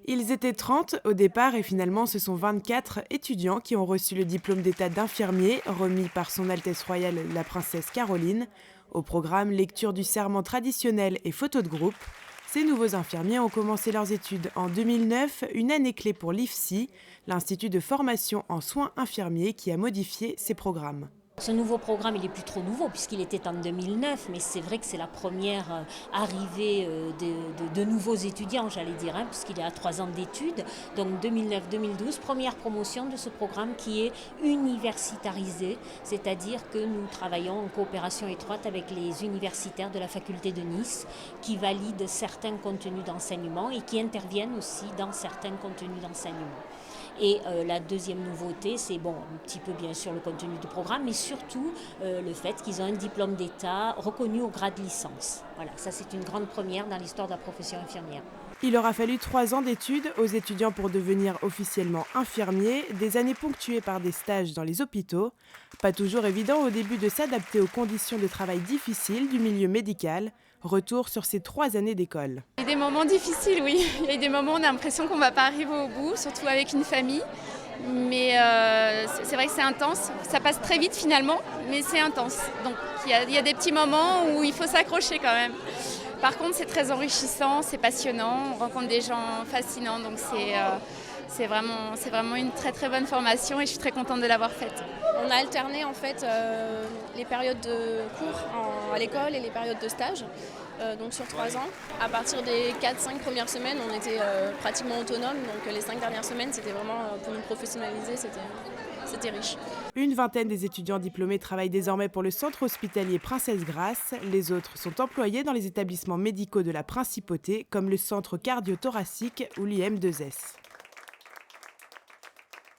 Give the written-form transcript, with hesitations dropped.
Ils étaient 30 au départ et finalement ce sont 24 étudiants qui ont reçu le diplôme d'état d'infirmier remis par Son Altesse Royale la Princesse Caroline. Au programme lecture du serment traditionnel et photos de groupe. Ces nouveaux infirmiers ont commencé leurs études en 2009, une année clé pour l'IFSI, l'Institut de formation en soins infirmiers qui a modifié ses programmes. Ce nouveau programme, il est plus trop nouveau puisqu'il était en 2009, mais c'est vrai que c'est la première arrivée de nouveaux étudiants, j'allais dire, puisqu'il est à 3 ans d'études. Donc 2009-2012, première promotion de ce programme qui est universitarisé, c'est-à-dire que nous travaillons en coopération étroite avec les universitaires de la faculté de Nice qui valident certains contenus d'enseignement et qui interviennent aussi dans certains contenus d'enseignement. Et la deuxième nouveauté, c'est un petit peu bien sûr le contenu du programme, mais surtout le fait qu'ils ont un diplôme d'État reconnu au grade licence. Voilà, ça c'est une grande première dans l'histoire de la profession infirmière. Il aura fallu 3 ans d'études aux étudiants pour devenir officiellement infirmiers, des années ponctuées par des stages dans les hôpitaux. Pas toujours évident au début de s'adapter aux conditions de travail difficiles du milieu médical. Retour sur ces 3 années d'école. Il y a eu des moments difficiles, oui. Il y a eu des moments où on a l'impression qu'on ne va pas arriver au bout, surtout avec une famille. Mais c'est vrai que c'est intense. Ça passe très vite finalement, mais c'est intense. Donc il y a des petits moments où il faut s'accrocher quand même. Par contre, c'est très enrichissant, c'est passionnant. On rencontre des gens fascinants, donc c'est vraiment une très très bonne formation et je suis très contente de l'avoir faite. On a alterné en fait les périodes de cours à l'école et les périodes de stage. Donc sur 3 ans. À partir des 4-5 premières semaines, on était pratiquement autonome. Donc les 5 dernières semaines, c'était vraiment pour nous professionnaliser, c'était riche. Une vingtaine des étudiants diplômés travaillent désormais pour le centre hospitalier Princesse Grasse. Les autres sont employés dans les établissements médicaux de la Principauté, comme le centre cardio-thoracique ou l'IM2S.